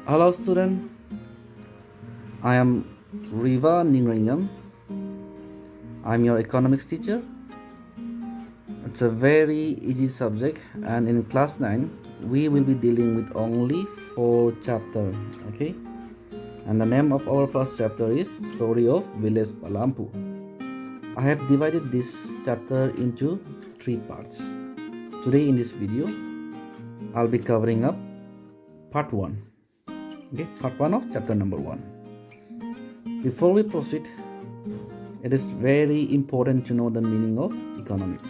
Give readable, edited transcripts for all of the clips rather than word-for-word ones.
Hello student, I am Ruiva N. I'm your economics teacher. It's a very easy subject, and in class 9 we will be dealing with only 4 chapters. Okay, and the name of our first chapter is Story of Village Palampur. I have divided this chapter into 3 parts. Today in this video I'll be covering up part 1. Okay, part 1 of chapter number 1. Before we proceed, it is very important to know the meaning of economics.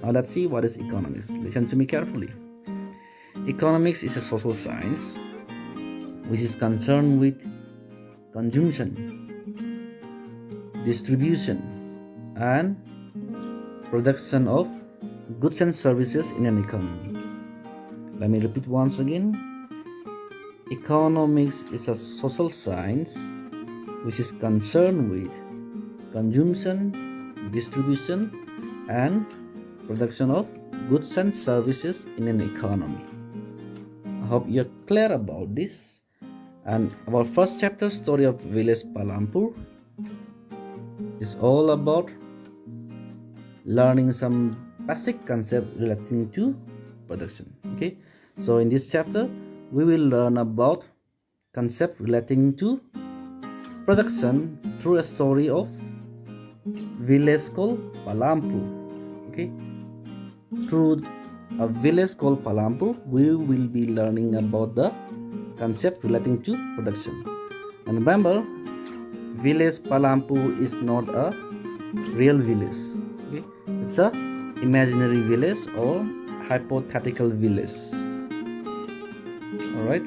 Now let's see what is economics. Listen to me carefully. Economics is a social science which is concerned with consumption, distribution, and production of goods and services in an economy. Let me repeat once again. Economics is a social science which is concerned with consumption, distribution, and production of goods and services in an economy. I hope you're clear about this. And our first chapter, Story of Village Palampur, is all about learning some basic concept relating to production. Okay, so in this chapter we will learn about concept relating to production through a story of village called Palampur. Okay, through a village called Palampur, we will be learning about the concept relating to production. And remember, village Palampur is not a real village. Okay, it's a imaginary village or hypothetical village. All right.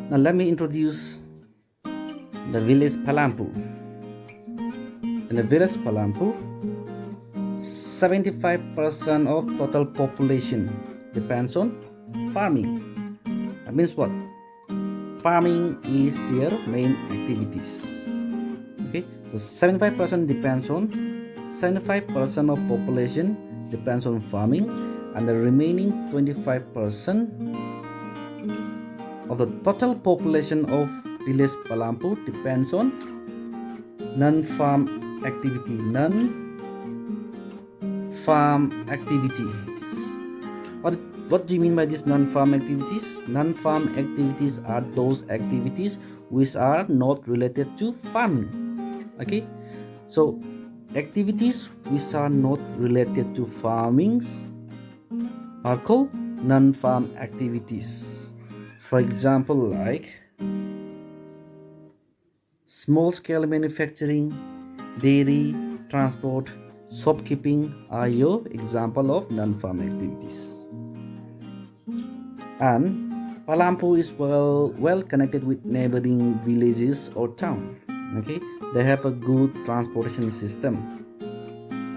Now let me introduce the village Palampur. In the village Palampur, 75% of total population depends on farming. That means what? Farming is their main activities. Okay, so 75% of population depends on farming, and the remaining 25% of the total population of village Palampur depends on non-farm activity. What do you mean by these non-farm activities? Non-farm activities are those activities which are not related to farming. Okay, so activities which are not related to farming are called non-farm activities. For example, like small-scale manufacturing, dairy, transport, shopkeeping are your example of non-farm activities. And Palampur is well connected with neighboring villages or town. Okay, they have a good transportation system.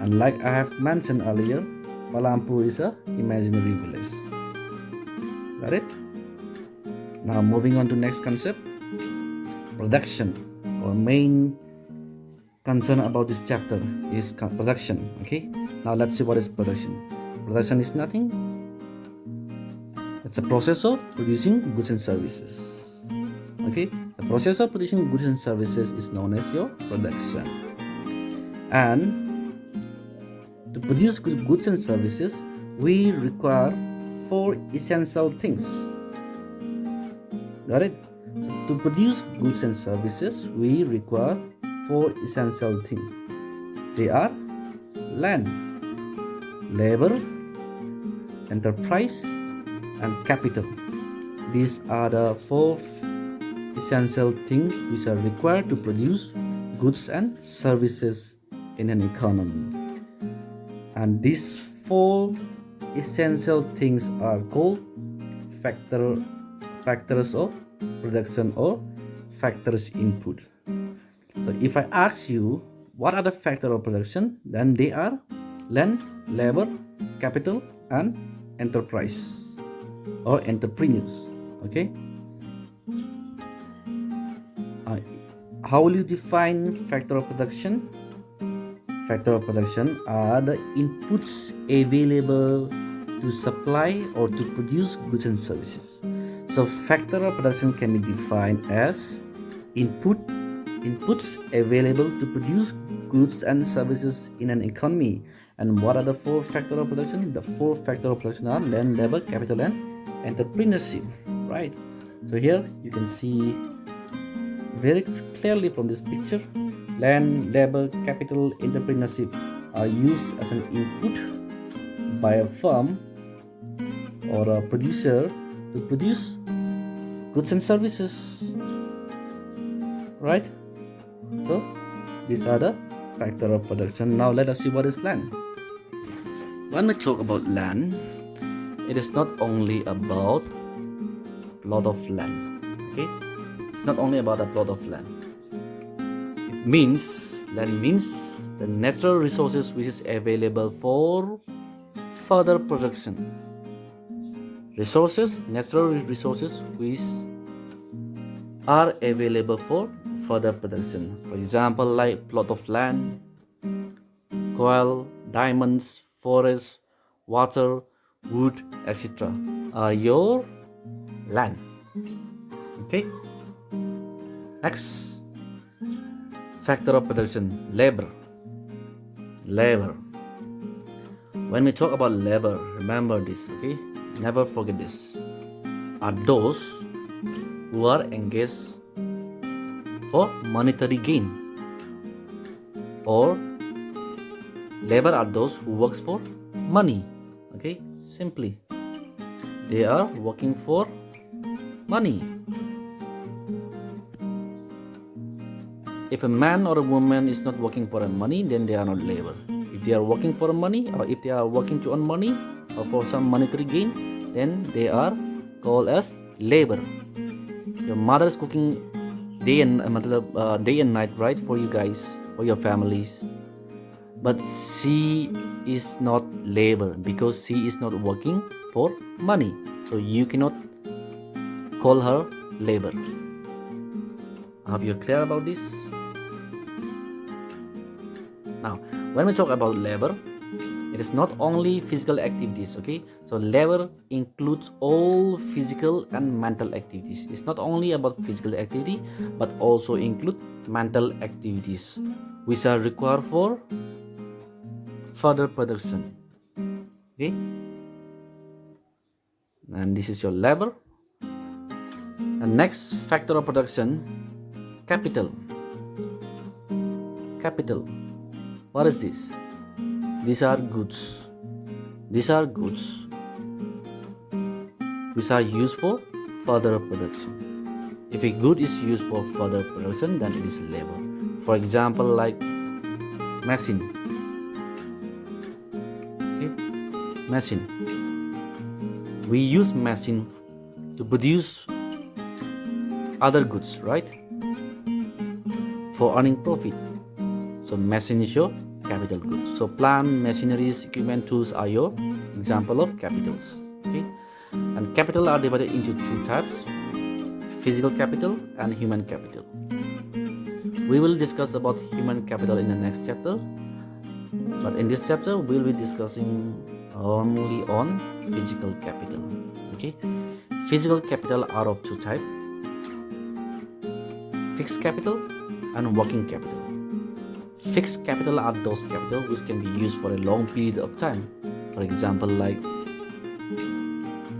And like I have mentioned earlier, Palampur is a imaginary village. Got it? Now moving on to next concept, production. Our main concern about this chapter is production. Okay, now let's see what is production. Production is nothing. It's a process of producing goods and services. Okay, the process of producing goods and services is known as your production. And to produce goods and services, we require 4 essential things. Got it? So to produce goods and services, we require 4 essential things. They are land, labor, enterprise, and capital. These are the 4 essential things which are required to produce goods and services in an economy. And these 4 essential things are called factors of production or factors input. So if I ask you what are the factors of production, then they are land, labor, capital, and enterprise or entrepreneurs. Okay, how will you define factor of production? Factor of production are the inputs available to supply or to produce goods and services. So factor of production can be defined as inputs available to produce goods and services in an economy. And what are the four factors of production? The four factors of production are land, labor, capital, and entrepreneurship, right? So here you can see very clearly from this picture, land, labor, capital, entrepreneurship are used as an input by a firm or a producer to produce goods and services, right? So these are the factor of production. Now let us see what is land. When we talk about land, it is not only about plot of land. Okay, it's not only about a plot of land. It means land means the natural resources which is available for further production. Natural resources which are available for further production. For example, like plot of land, coal, diamonds, forest, water, wood, etc. are your land. Okay. Next factor of production, labor. When we talk about labor, remember this, okay? Never forget this. Are those who are engaged for monetary gain, or labor are those who works for money. Okay, simply they are working for money. If a man or a woman is not working for money, then they are not labor. If they are working for money, or if they are working to earn money or for some monetary gain, then they are called as labor. Your mother is cooking day and night, right, for you guys, for your families, but she is not labor because she is not working for money, so you cannot call her labor. I hope you're clear about this. Now, when we talk about labor, it is not only physical activities, okay? So labor includes all physical and mental activities. It's not only about physical activity, but also include mental activities which are required for further production. Okay? And this is your labor. The next factor of production, capital. What is this? These are goods which are used for further production. If a good is used for further production, then it is labor. For example, like machine. Okay? Machine. We use machine to produce other goods, right? For earning profit. So machine is your capital goods. So plant, machineries, equipment, tools are your example of capitals. Okay, and capital are divided into two types: physical capital and human capital. We will discuss about human capital in the next chapter, but in this chapter we'll be discussing only on physical capital. Okay, physical capital are of two types: fixed capital and working capital. Fixed capital are those capital which can be used for a long period of time. For example, like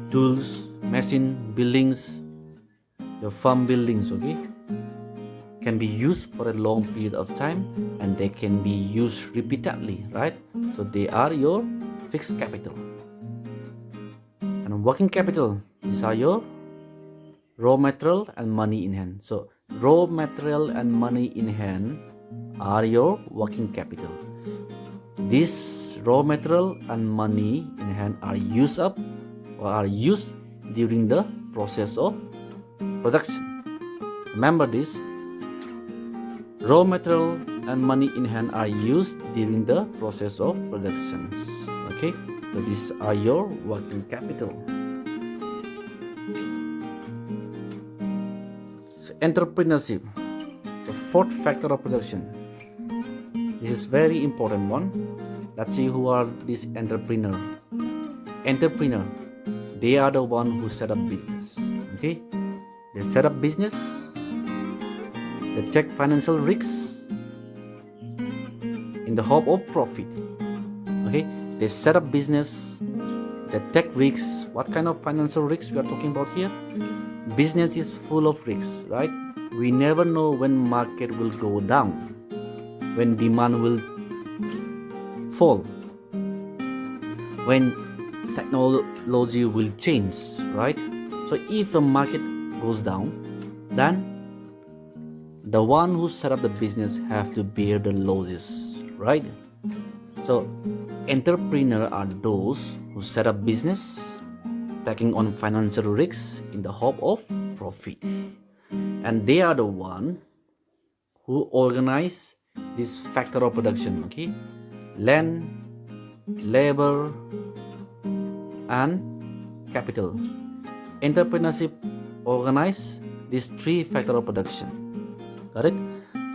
tools, machine, buildings, your farm buildings, okay, can be used for a long period of time and they can be used repeatedly, right? So they are your fixed capital. And working capital, these are your raw material and money in hand. So raw material and money in hand are your working capital. This raw material and money in hand are used up or are used during the process of production. Remember this: raw material and money in hand are used during the process of production. Okay, so these are your working capital. So entrepreneurship, the fourth factor of production. This is very important one. Let's see who are these entrepreneur. They are the one who set up business. Okay, they set up business, they take financial risks in the hope of profit. Okay, they set up business, they take risks. What kind of financial risks we are talking about here? Business is full of risks, right? We never know when market will go down, when demand will fall, when technology will change, right? So if the market goes down, then the one who set up the business have to bear the losses, right? So entrepreneurs are those who set up business, taking on financial risks in the hope of profit, and they are the one who organize this factor of production. Okay, land, labor, and capital. Entrepreneurship organize these three factors of production. Got it?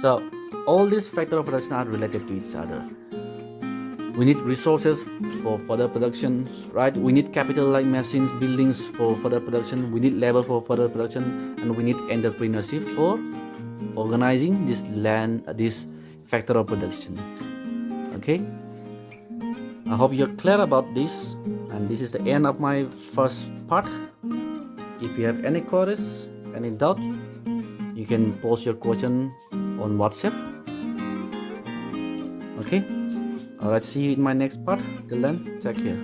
So all these factors of production are related to each other. We need resources for further production, right? We need capital like machines, buildings for further production. We need labor for further production, and we need entrepreneurship for organizing this factor of production. Okay, I hope you're clear about this, and this is the end of my first part. If you have any queries, any doubt, you can post your question on WhatsApp. Okay, alright, see you in my next part. Till then, take care.